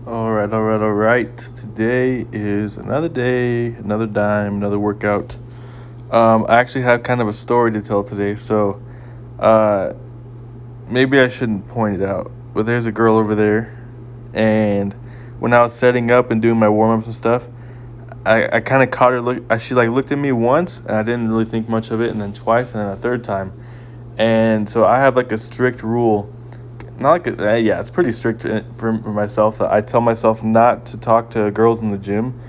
All right. Today is another day, another dime, another workout. I actually have kind of a story to tell today, so uh, maybe I shouldn't point it out. But there's a girl over there, and when I was setting up and doing my warm ups and stuff, I kind of caught her look. She like looked at me once, and I didn't really think much of it, and then twice, and then a third time. And so I have like a strict rule, not like yeah, it's pretty strict for myself. I tell myself not to talk to girls in the gym.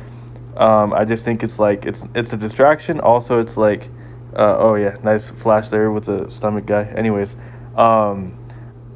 I just think it's like it's a distraction. Also, it's like, oh yeah, nice flash there with the stomach guy. Anyways, um,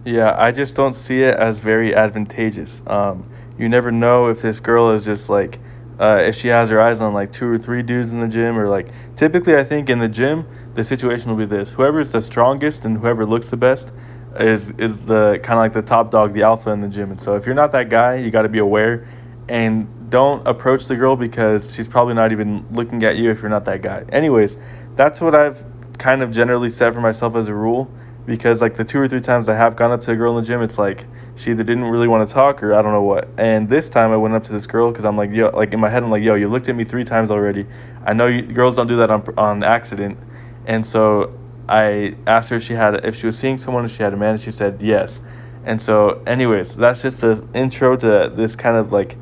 yeah, I just don't see it as very advantageous. You never know if this girl is just like, if she has her eyes on like two or three dudes in the gym, or like typically I think in the gym the situation will be this: whoever's the strongest and whoever looks the best is the kind of like the top dog, the alpha in the gym. And so if you're not that guy, you got to be aware and don't approach the girl because she's probably not even looking at you if you're not that guy. Anyways, that's what I've kind of generally set for myself as a rule, because like the two or three times I have gone up to a girl in the gym, it's like she either didn't really want to talk or I don't know what. And this time I went up to this girl because I'm like, yo, like in my head I'm like, yo, you looked at me three times already. I know girls don't do that on accident. And so I asked her if she was seeing someone, if she had a man, and she said yes. And so, anyways, that's just the intro to this kind of like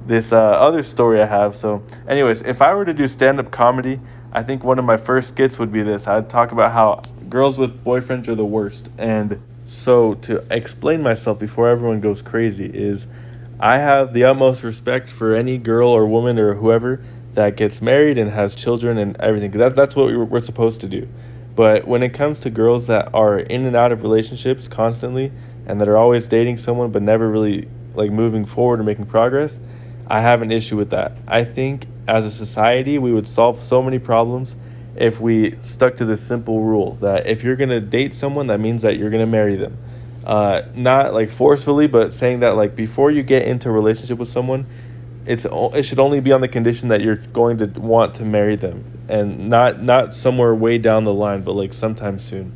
this other story I have. So, anyways, if I were to do stand up comedy, I think one of my first skits would be this. I'd talk about how girls with boyfriends are the worst. And so, to explain myself before everyone goes crazy, is I have the utmost respect for any girl or woman or whoever that gets married and has children and everything. 'Cause that's what we're supposed to do. But when it comes to girls that are in and out of relationships constantly and that are always dating someone but never really like moving forward or making progress, I have an issue with that. I think as a society we would solve so many problems if we stuck to this simple rule that if you're going to date someone, that means that you're going to marry them. Not like forcefully, but saying that like before you get into a relationship with someone, it should only be on the condition that you're going to want to marry them, and not somewhere way down the line, but like sometime soon.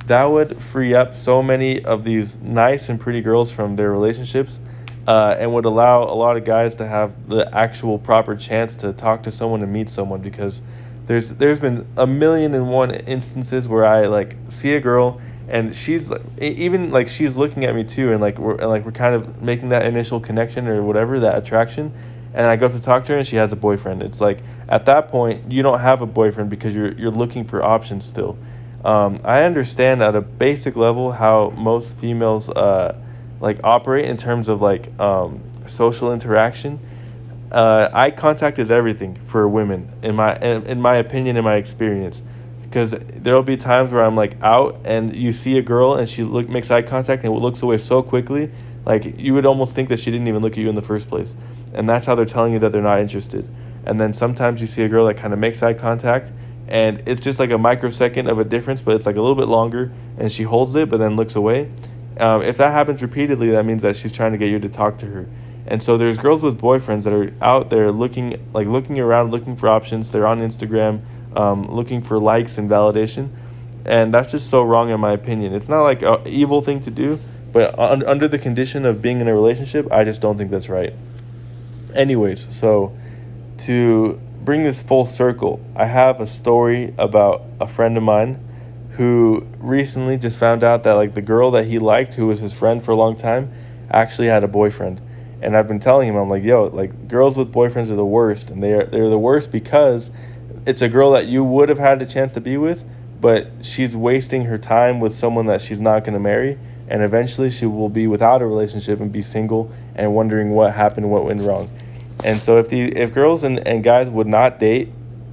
That would free up so many of these nice and pretty girls from their relationships, and would allow a lot of guys to have the actual proper chance to talk to someone and meet someone. Because there's been a million and one instances where I like see a girl and she's like, even like she's looking at me too, and like we're kind of making that initial connection or whatever, that attraction, and I go up to talk to her and she has a boyfriend. It's like at that point you don't have a boyfriend because you're looking for options still. I understand at a basic level how most females like operate in terms of like social interaction. Eye contact is everything for women in my opinion, in my experience, because there'll be times where I'm like out and you see a girl and she makes eye contact and looks away so quickly, like you would almost think that she didn't even look at you in the first place, and that's how they're telling you that they're not interested. And then sometimes you see a girl that kind of makes eye contact and it's just like a microsecond of a difference, but it's like a little bit longer, and she holds it but then looks away. If that happens repeatedly, that means that she's trying to get you to talk to her. And so there's girls with boyfriends that are out there looking around, looking for options. They're on Instagram, looking for likes and validation, and that's just so wrong in my opinion. It's not like an evil thing to do, but under the condition of being in a relationship, I just don't think that's right. Anyways, so to bring this full circle, I have a story about a friend of mine who recently just found out that like the girl that he liked, who was his friend for a long time, actually had a boyfriend. And I've been telling him, I'm like, yo, like girls with boyfriends are the worst, and they're the worst because it's a girl that you would have had a chance to be with, but she's wasting her time with someone that she's not going to marry, and eventually she will be without a relationship and be single and wondering what happened, what went wrong. And so if girls and guys would not date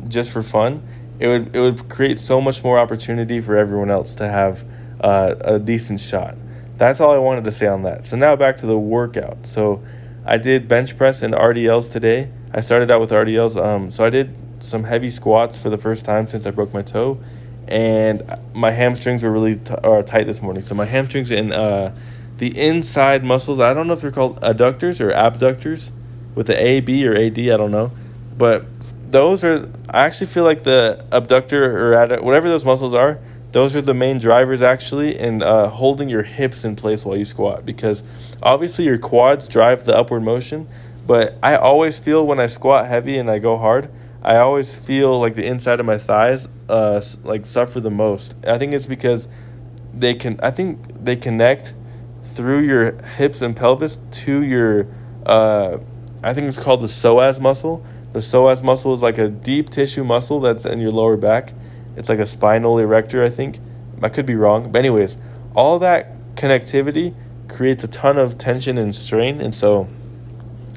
just for fun, it would create so much more opportunity for everyone else to have a decent shot. That's all I wanted to say on that. So now back to the workout. So I did bench press and RDLs today. I started out with RDLs. So I did some heavy squats for the first time since I broke my toe, and my hamstrings were really tight this morning. So my hamstrings and the inside muscles, I don't know if they're called adductors or abductors with the A, B, or AD, I don't know. But those are, I actually feel like the abductor or whatever those muscles are, Those are the main drivers actually, and holding your hips in place while you squat, because obviously your quads drive the upward motion, but I always feel when I squat heavy and I go hard, I always feel like the inside of my thighs like suffer the most. I think it's because I think they connect through your hips and pelvis to your I think it's called the psoas muscle. The psoas muscle is like a deep tissue muscle that's in your lower back. It's like a spinal erector, I think. I could be wrong. But anyways, all that connectivity creates a ton of tension and strain. And so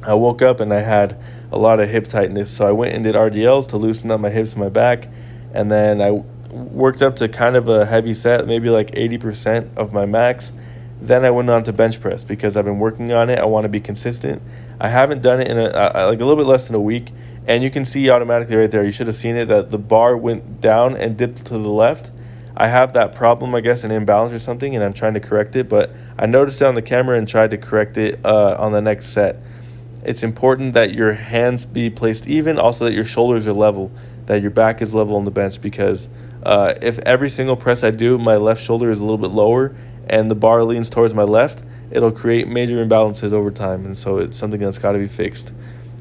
I woke up and I had a lot of hip tightness. So I went and did RDLs to loosen up my hips and my back. And then I worked up to kind of a heavy set, maybe like 80% of my max. Then I went on to bench press because I've been working on it. I want to be consistent. I haven't done it in like a little bit less than a week. And you can see automatically right there, you should have seen it, that the bar went down and dipped to the left. I have that problem, I guess, an imbalance or something, and I'm trying to correct it. But I noticed it on the camera and tried to correct it on the next set. It's important that your hands be placed even, also that your shoulders are level, that your back is level on the bench, because if every single press I do, my left shoulder is a little bit lower and the bar leans towards my left, it'll create major imbalances over time. And so it's something that's got to be fixed.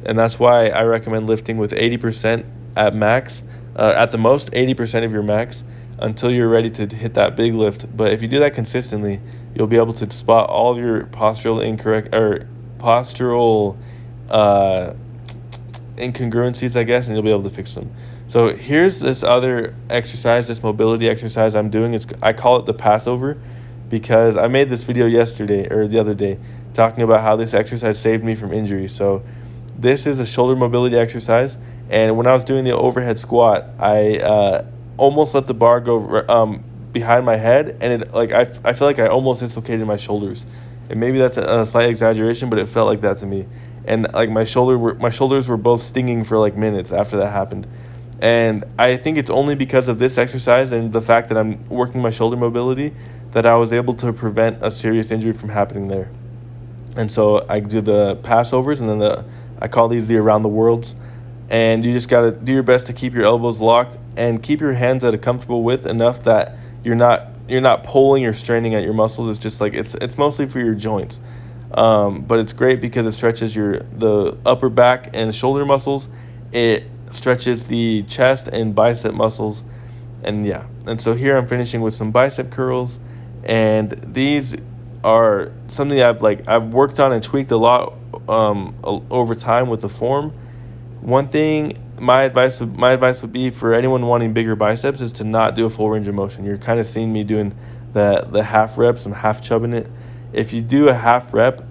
And that's why I recommend lifting with 80% at max, at the most 80% of your max, until you're ready to hit that big lift. But if you do that consistently, you'll be able to spot all of your postural incongruencies, I guess, and you'll be able to fix them. So here's this other exercise, this mobility exercise I'm doing. I call it the Passover, because I made this video yesterday or the other day talking about how this exercise saved me from injury. So this is a shoulder mobility exercise, and when I was doing the overhead squat, I almost let the bar go behind my head, and I feel like I almost dislocated my shoulders. And maybe that's a slight exaggeration, but it felt like that to me. And like my shoulders were both stinging for like minutes after that happened. And I think it's only because of this exercise and the fact that I'm working my shoulder mobility that I was able to prevent a serious injury from happening there. And so I do the Passovers, and then I call these the around the worlds. And you just got to do your best to keep your elbows locked and keep your hands at a comfortable width, enough that you're not pulling or straining at your muscles. It's just like it's mostly for your joints. But it's great because it stretches the upper back and shoulder muscles. It stretches the chest and bicep muscles. And so here I'm finishing with some bicep curls, and these are something I've worked on and tweaked a lot over time with the form. One thing, my advice would be for anyone wanting bigger biceps is to not do a full range of motion. You're kind of seeing me doing the half reps. I'm half chubbing it. If you do a half rep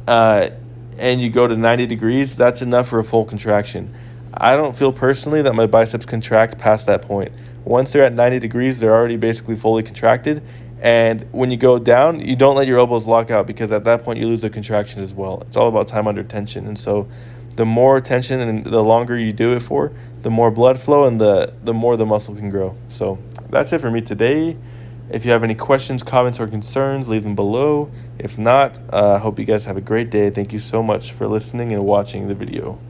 and you go to 90 degrees, that's enough for a full contraction. I don't feel personally that my biceps contract past that point. Once they're at 90 degrees, they're already basically fully contracted. And when you go down, you don't let your elbows lock out, because at that point you lose the contraction as well. It's all about time under tension. And so the more tension and the longer you do it for, the more blood flow and the more the muscle can grow. So that's it for me today. If you have any questions, comments, or concerns, leave them below. If not, I hope you guys have a great day. Thank you so much for listening and watching the video.